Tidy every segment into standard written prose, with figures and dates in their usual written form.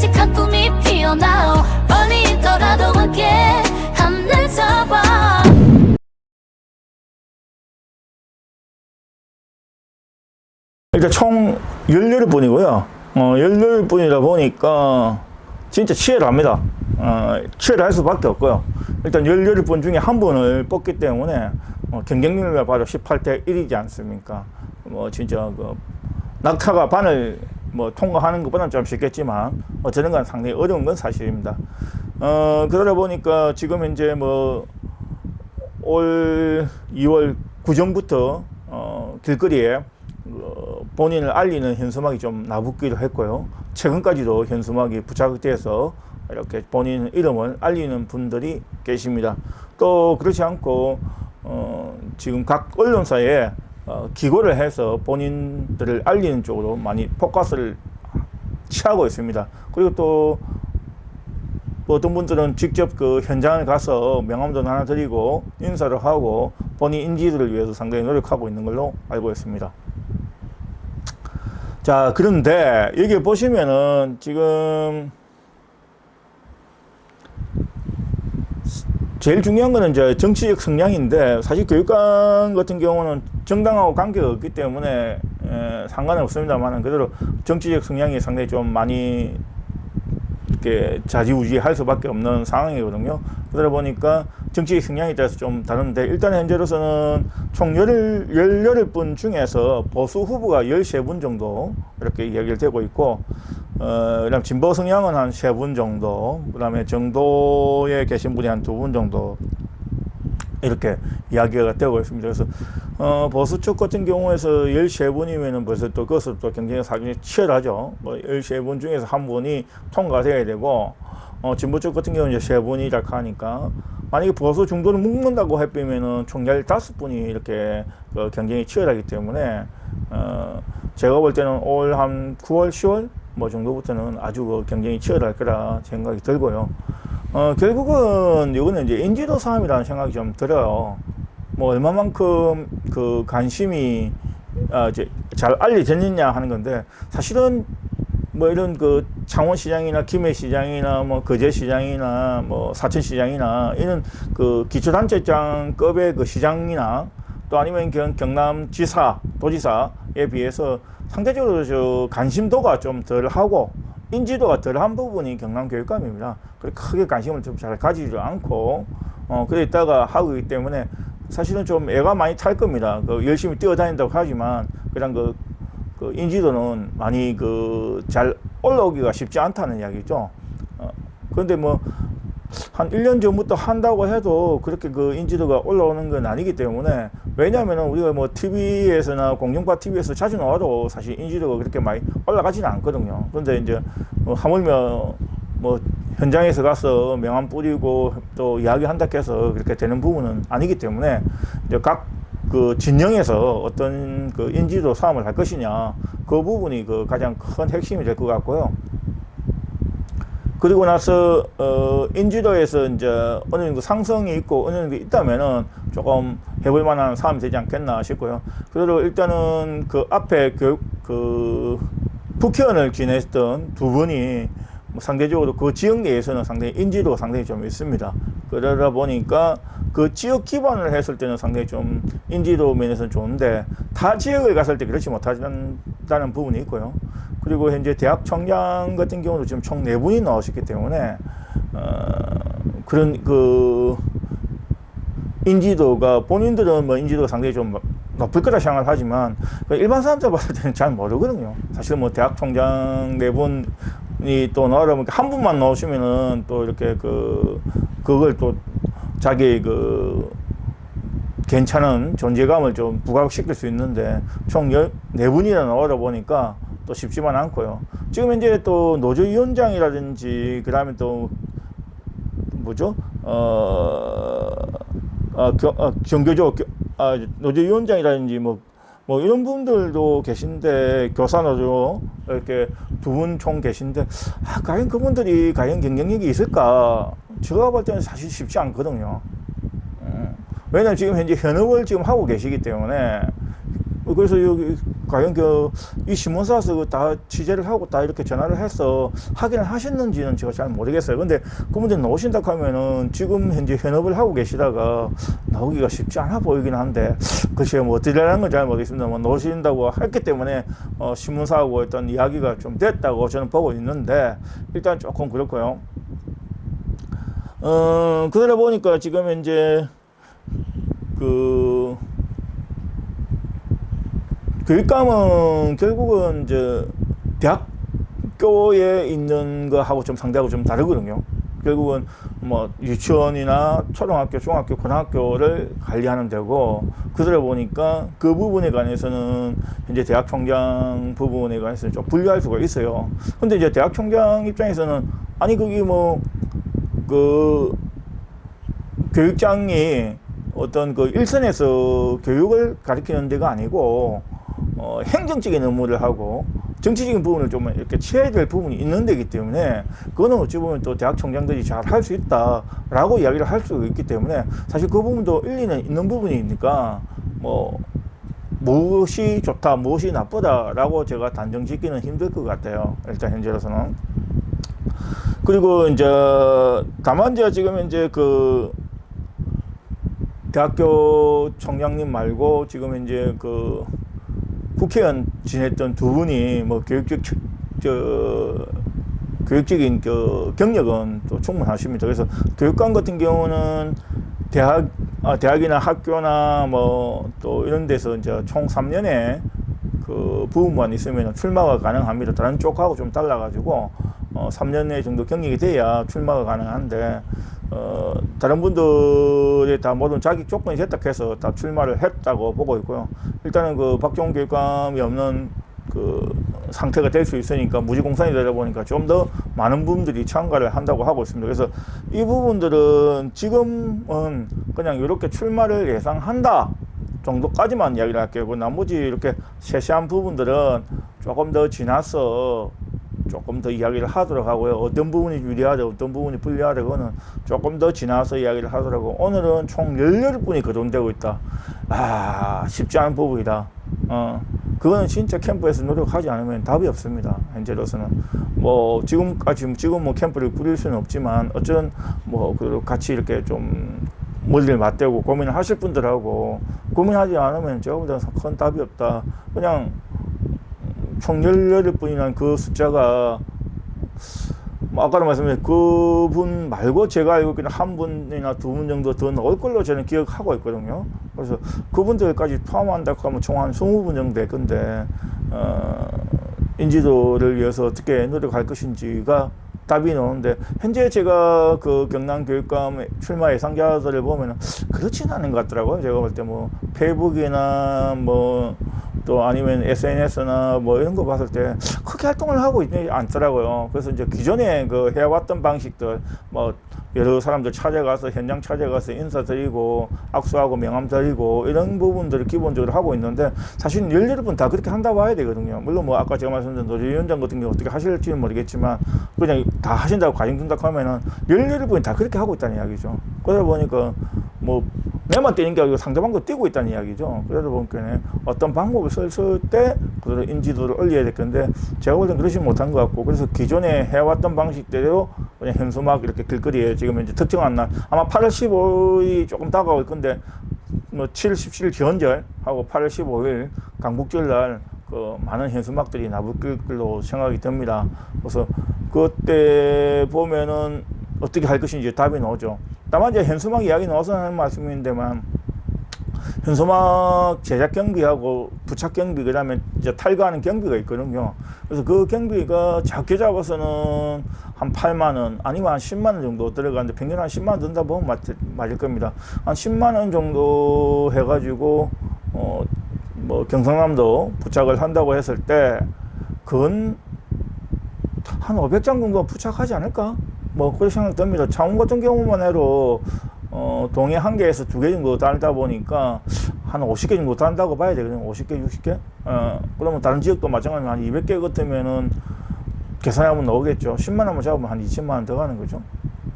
깜찍한 꿈이 피어나오. 멀리 있더라도 함께 하늘 잡아. 일단 총 18분이고요. 18분이다 보니까 진짜 치열합니다. 치열할 수밖에 없고요. 일단 18분 중에 한 분을 뽑기 때문에 경쟁률을 봐도 18대 1이지 않습니까? 진짜 그 낙하가 반을 통과하는 것보다는 좀 쉽겠지만 어쨌든 간 상당히 어려운 건 사실입니다. 그러다 보니까 지금 현재 올 2월 구정부터 길거리에 본인을 알리는 현수막이 좀 나붙기도 했고요. 최근까지도 현수막이 부착돼서 이렇게 본인 이름을 알리는 분들이 계십니다. 또 그렇지 않고 지금 각 언론사에 기고를 해서 본인들을 알리는 쪽으로 많이 포커스를 취하고 있습니다. 그리고 또 어떤 분들은 직접 그 현장을 가서 명함도 하나 드리고 인사를 하고 본인 인지도를 위해서 상당히 노력하고 있는 걸로 알고 있습니다. 자, 그런데 여기 보시면은 지금 제일 중요한 거는 이제 정치적 성향인데, 사실 교육감 같은 경우는 정당하고 관계가 없기 때문에 상관은 없습니다만, 그대로 정치적 성향이 상당히 좀 많이 이렇게 좌지우지할 수밖에 없는 상황이거든요. 그러다 보니까 정치적 성향에 따라서 좀 다른데, 일단 현재로서는 총 18분 중에서 보수 후보가 13분 정도 이렇게 이야기를 되고 있고, 그다음 진보 성향은 한 3분 정도, 그다음에 정도에 계신 분이 한 2분 정도 이렇게 이야기가 되고 있습니다. 그래서 보수 쪽 같은 경우에서 13분이면은 벌써 또 그것은 또 경쟁이 상당히 치열하죠. 13분 중에서 한 분이 통과돼야 되고, 진보 쪽 같은 경우는 이제 3분이라 하니까, 만약에 보수 중도를 묶는다고 해보면은 총 15분이 이렇게 경쟁이 치열하기 때문에, 제가 볼 때는 올 한 9월, 10월 정도부터는 아주 경쟁이 치열할 거라 생각이 들고요. 결국은 이거는 이제 인지도 싸움이라는 생각이 좀 들어요. 얼마만큼 그 관심이 이제 잘 알려졌느냐 하는 건데, 사실은 이런 그 창원시장이나 김해시장이나 거제시장이나 사천시장이나 이런 그 기초단체장급의 그 시장이나 또 아니면 경남지사, 도지사에 비해서 상대적으로 저 관심도가 좀 덜하고 인지도가 덜한 부분이 경남교육감입니다. 그렇게 크게 관심을 좀 잘 가지지 않고 그래 있다가 하고 있기 때문에 사실은 좀 애가 많이 탈 겁니다. 열심히 뛰어다닌다고 하지만 그냥 그 인지도는 많이 잘 올라오기가 쉽지 않다는 이야기죠. 그런데 한 1년 전부터 한다고 해도 그렇게 그 인지도가 올라오는 건 아니기 때문에, 왜냐하면 우리가 TV에서나 공중파 TV에서 자주 나와도 사실 인지도가 그렇게 많이 올라가지는 않거든요. 그런데 이제 하물며 현장에서 가서 명함 뿌리고 또 이야기한다 해서 그렇게 되는 부분은 아니기 때문에, 이제 각 그 진영에서 어떤 그 인지도 싸움을 할 것이냐, 그 부분이 그 가장 큰 핵심이 될 것 같고요. 그리고 나서 인지도에서 이제 어느 정도 상승이 있고 어느 정도 있다면은 조금 해볼 만한 싸움이 되지 않겠나 싶고요. 그리고 일단은 그 앞에 국회의원을 지냈던 두 분이 상대적으로 그 지역 내에서는 상당히 인지도가 상당히 좀 있습니다. 그러다 보니까 그 지역 기반을 했을 때는 상당히 좀 인지도 면에서는 좋은데, 타 지역을 갔을 때 그렇지 못하다는 부분이 있고요. 그리고 현재 대학 총장 같은 경우도 지금 총 4분이 나오셨기 때문에 그런 그 인지도가, 본인들은 인지도가 상당히 좀 높을 거라 생각을 하지만 일반 사람들 봤을 때는 잘 모르거든요. 사실 대학 총장 4분이 또 나오려면 한 분만 나오시면은 또 이렇게 그걸 또 자기 괜찮은 존재감을 좀 부각시킬 수 있는데, 총 14분이나 나오다 보니까 또 쉽지만 않고요. 지금 현재 또 노조위원장이라든지, 그 다음에 또 노조위원장이라든지 이런 분들도 계신데, 교사노조 이렇게 2분 총 계신데, 과연 그분들이 과연 경쟁력이 있을까? 제가 볼 때는 사실 쉽지 않거든요. 왜냐면 지금 현재 현업을 지금 하고 계시기 때문에 그래서 여기 과연 이 신문사에서 다 취재를 하고 다 이렇게 전화를 해서 확인을 하셨는지는 제가 잘 모르겠어요. 근데 그분들 나오신다 하면은 지금 현재 현업을 하고 계시다가 나오기가 쉽지 않아 보이긴 한데, 글쎄요, 뭐 어떻게 되는 건 잘 모르겠습니다. 뭐 나오신다고 했기 때문에 신문사하고 어떤 이야기가 좀 됐다고 저는 보고 있는데, 일단 조금 그렇고요. 그러다 보니까 지금 이제 교육감은 결국은 이제 대학교에 있는 거하고 좀 상대하고 좀 다르거든요. 결국은 뭐 유치원이나 초등학교, 중학교, 고등학교를 관리하는 데고, 그러다 보니까 그 부분에 관해서는 현재 대학 총장 부분에 관해서는 좀 분리할 수가 있어요. 근데 이제 대학 총장 입장에서는 아니 거기 뭐 그 교육장이 어떤 그 일선에서 교육을 가르치는 데가 아니고 행정적인 업무를 하고 정치적인 부분을 좀 이렇게 취해야 될 부분이 있는 데이기 때문에, 그거는 어찌 보면 또 대학 총장들이 잘 할 수 있다라고 이야기를 할 수 있기 때문에, 사실 그 부분도 일리는 있는 부분이니까 뭐 무엇이 좋다 무엇이 나쁘다라고 제가 단정 짓기는 힘들 것 같아요, 일단 현재로서는. 그리고 이제 다만 이제 지금 이제 그 대학교 총장님 말고 지금 이제 그 국회의원 지냈던 두 분이 뭐 교육적인 그 경력은 또 충분하십니다. 그래서 교육감 같은 경우는 대학이나 학교나 뭐 또 이런 데서 이제 총 3년에 그 부분만 있으면 출마가 가능합니다. 다른 쪽하고 좀 달라가지고 3년 정도 경력이 돼야 출마가 가능한데, 다른 분들이 다 모든 자격 조건이 됐다 해서 다 출마를 했다고 보고 있고요. 일단은 그 박종훈 교육감이 없는 그 상태가 될 수 있으니까 무지공산이 되다 보니까 좀 더 많은 분들이 참가를 한다고 하고 있습니다. 그래서 이 부분들은 지금은 그냥 이렇게 출마를 예상한다 정도까지만 이야기를 할게요. 그 나머지 이렇게 세세한 부분들은 조금 더 지나서 조금 더 이야기를 하도록 하고요. 어떤 부분이 유리하다, 어떤 부분이 불리하다, 그거는 조금 더 지나서 이야기를 하더라고. 오늘은 총 18분이 거론되고 있다. 쉽지 않은 부분이다. 그거는 진짜 캠프에서 노력하지 않으면 답이 없습니다, 현재로서는. 뭐 지금 뭐 캠프를 꾸릴 수는 없지만, 어쨌든 뭐 같이 이렇게 좀 머리를 맞대고 고민을 하실 분들하고, 고민하지 않으면 제가 보다 큰 답이 없다. 그냥 총 18분이라는 그 숫자가, 뭐 아까도 말씀드린 그분 말고 제가 알고 있기는 한 분이나 두 분 정도 더 넣을 걸로 저는 기억하고 있거든요. 그래서 그분들까지 포함한다고 하면 총 한 20분 정도 될 건데, 인지도를 위해서 어떻게 노력할 것인지가 답이 나오는데, 현재 제가 그 경남 교육감 출마 예상자들을 보면은 그렇지는 않은 것 같더라고요. 제가 볼 때 뭐 페이북이나 뭐 또 아니면 SNS나 뭐 이런 거 봤을 때 크게 활동을 하고 있지 않더라고요. 그래서 이제 기존에 그 해왔던 방식들, 뭐 여러 사람들 찾아가서 현장 찾아가서 인사드리고 악수하고 명함 드리고 이런 부분들을 기본적으로 하고 있는데, 사실 17분 다 그렇게 한다고 봐야 되거든요. 물론 뭐 아까 제가 말씀드린 노조위원장 같은 경우 어떻게 하실지는 모르겠지만, 그냥 다 하신다고 가정준다고 하면은 17분이 다 그렇게 하고 있다는 이야기죠. 그러다 보니까 뭐 내만 뛰는 게 아니고 상대방도 뛰고 있다는 이야기죠. 그러다 보니까 어떤 방법을 쓸 때 그대로 인지도를 올려야 될 건데, 제가 볼 땐 그러지 못한 것 같고, 그래서 기존에 해왔던 방식대로 그냥 현수막 이렇게 길거리에 지금 이제 특정한 날, 아마 8월 15일이 조금 다가올 건데, 뭐 7월 17일 기원절하고 8월 15일 강북절 날 그 많은 현수막들이 나쁠 걸로 생각이 듭니다. 그래서 그때 보면은 어떻게 할 것인지 답이 나오죠. 다만 이제 현수막 이야기 나와서 하는 말씀인데만, 현수막 제작 경비하고 부착 경비, 그다음에 이제 탈거하는 경비가 있거든요. 그래서 그 경비가 작게 잡아서는 한 8만 원 아니면 한 10만 원 정도 들어가는데, 평균 한 10만 원 든다 보면 맞을 겁니다. 한 10만 원 정도 해가지고 뭐 경상남도 부착을 한다고 했을 때, 그건 한 500장 정도 부착하지 않을까? 뭐 그렇게 생각 듭니다. 창원 같은 경우만 해도 동해 1개에서 2개 정도 달다 보니까 한 50개 정도 단다고 봐야 되거든요. 50개, 60개? 그러면 다른 지역도 마찬가지로 한 200개 같으면은 계산하면 나오겠죠. 10만 원만 잡으면 한 2천만 원 더 가는 거죠.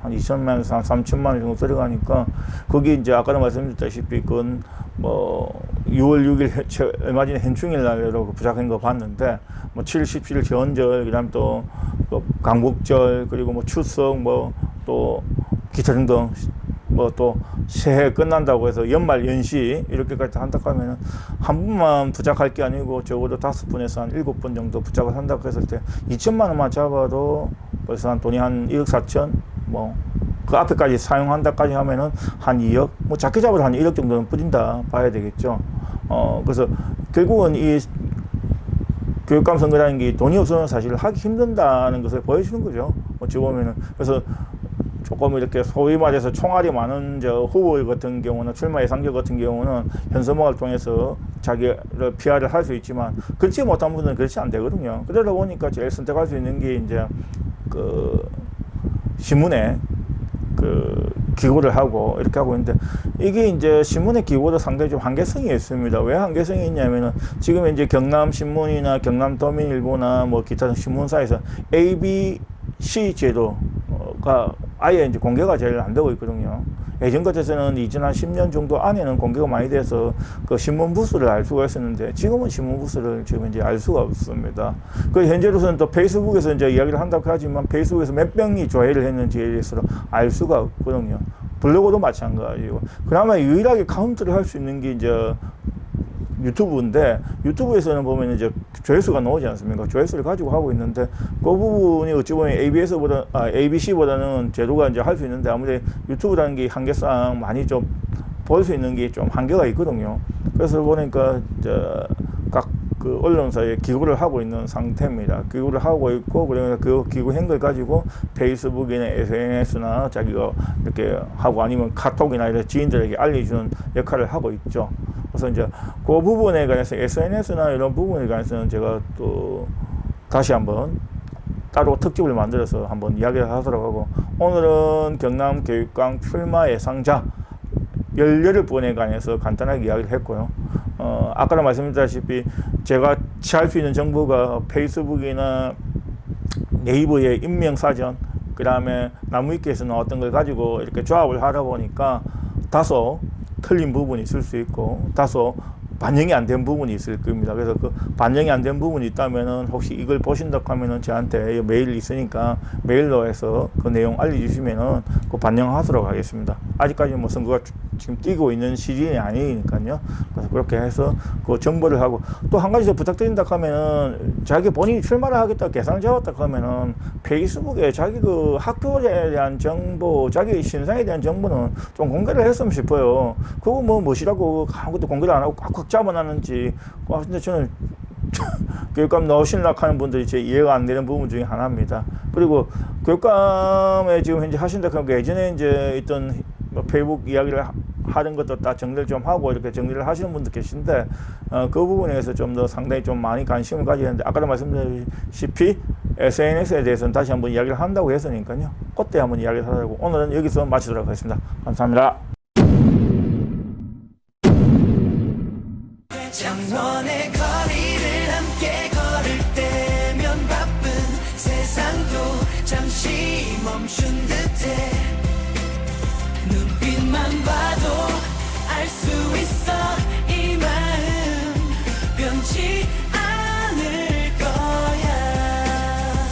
한 2천만 원에서 한 3천만 원 정도 들어가니까, 거기 이제 아까도 말씀드렸다시피 그건 뭐 6월 6일 얼마 전에 현충일 날로 부작한 거 봤는데 뭐 7, 17 전절, 그다음 또 강복절, 그리고 뭐 추석, 뭐 또 기타 등등, 뭐 또 새해 끝난다고 해서 연말 연시 이렇게까지 한다고 하면은 한 분만 부작할 게 아니고 적어도 5분에서 한 7분 정도 부작을 한다고 했을 때 2천만 원만 잡아도 벌써 한 돈이 한 1억 4천, 뭐 그 앞에까지 사용한다까지 하면은 한 2억, 뭐 작게 잡아도 한 1억 정도는 뿌린다 봐야 되겠죠. 그래서 결국은 이 교육감 선거라는 게 돈이 없으면 사실 하기 힘든다는 것을 보여주는 거죠. 어찌 보면은. 그래서 조금 이렇게 소위 말해서 총알이 많은 저 후보 같은 경우는, 출마 예상자 같은 경우는 현수막을 통해서 자기를 PR을 할 수 있지만, 그렇지 못한 분들은 그렇지 안 되거든요. 그러다 보니까 제일 선택할 수 있는 게 이제 그 신문에 그 기고를 하고 이렇게 하고 있는데, 이게 이제 신문의 기고도 상당히 좀 한계성이 있습니다. 왜 한계성이 있냐면은 지금 이제 경남신문이나 경남도민일보나 뭐 기타 신문사에서 ABC 제도가 아예 이제 공개가 제일 안 되고 있거든요. 예전 같아서는 이전 한 10년 정도 안에는 공개가 많이 돼서 그 신문 부수를 알 수가 있었는데, 지금은 신문 부수를 지금 이제 알 수가 없습니다. 그 현재로서는 또 페이스북에서 이제 이야기를 한다고 하지만 페이스북에서 몇 명이 조회를 했는지에 대해서 알 수가 없거든요. 블로그도 마찬가지고. 그나마 유일하게 카운트를 할 수 있는 게 이제 유튜브인데, 유튜브에서는 보면 이제 조회수가 나오지 않습니까? 조회수를 가지고 하고 있는데, 그 부분이 어찌 보면 ABC보다는 제도가 이제 할 수 있는데, 아무래도 유튜브라는 게 한계상 많이 좀 볼 수 있는 게 좀 한계가 있거든요. 그래서 보니까 각 그 언론사에 기고를 하고 있는 상태입니다. 기고를 하고 있고, 그러면 그 기고한 걸 가지고 페이스북이나 SNS나 자기가 이렇게 하고, 아니면 카톡이나 이런 지인들에게 알려주는 역할을 하고 있죠. 그래서 이제 그 부분에 관해서, SNS나 이런 부분에 관해서는 제가 또 다시 한번 따로 특집을 만들어서 한번 이야기를 하도록 하고, 오늘은 경남교육감 출마 예상자 18분에 관해서 간단하게 이야기를 했고요. 아까도 말씀드렸다시피 제가 취할 수 있는 정보가 페이스북이나 네이버의 인명사전, 그 다음에 나무위키에서 나왔던 걸 가지고 이렇게 조합을 하다 보니까 다소 틀린 부분이 있을 수 있고, 다소 반영이 안 된 부분이 있을 겁니다. 그래서 그 반영이 안 된 부분이 있다면은, 혹시 이걸 보신다고 하면은 저한테 메일 있으니까 메일로 해서 그 내용 알려주시면은 그 반영하도록 하겠습니다. 아직까지 뭐 선거가 지금 뛰고 있는 시즌이 아니니까요. 그래서 그렇게 해서 그 정보를 하고, 또 한 가지 더 부탁드린다 하면은, 자기 본인이 출마를 하겠다 계산을 잡았다 하면은 페이스북에 자기 그 학교에 대한 정보, 자기 신상에 대한 정보는 좀 공개를 했으면 싶어요. 그거 뭐 무엇이라고 아무것도 공개를 안 하고 꽉꽉 잡아놨는지. 근데 저는 교육감 넣으시려고 하는 분들이 제 이해가 안 되는 부분 중에 하나입니다. 그리고 교육감에 지금 현재 하신다고 하고, 예전에 이제 있던 뭐 페이북 이야기를 하는 것도 다 정리를 좀 하고 이렇게 정리를 하시는 분들 계신데, 그 부분에 대해서 좀 더 상당히 좀 많이 관심을 가져야 하는데, 아까도 말씀드렸다시피 SNS에 대해서는 다시 한번 이야기를 한다고 했으니까요. 그때 한번 이야기를 하려고 오늘은 여기서 마치도록 하겠습니다. 감사합니다. 창원의 거리를 함께 걸을 때면 바쁜 세상도 잠시 멈춘 듯해. 눈빛만 봐도 알 수 있어.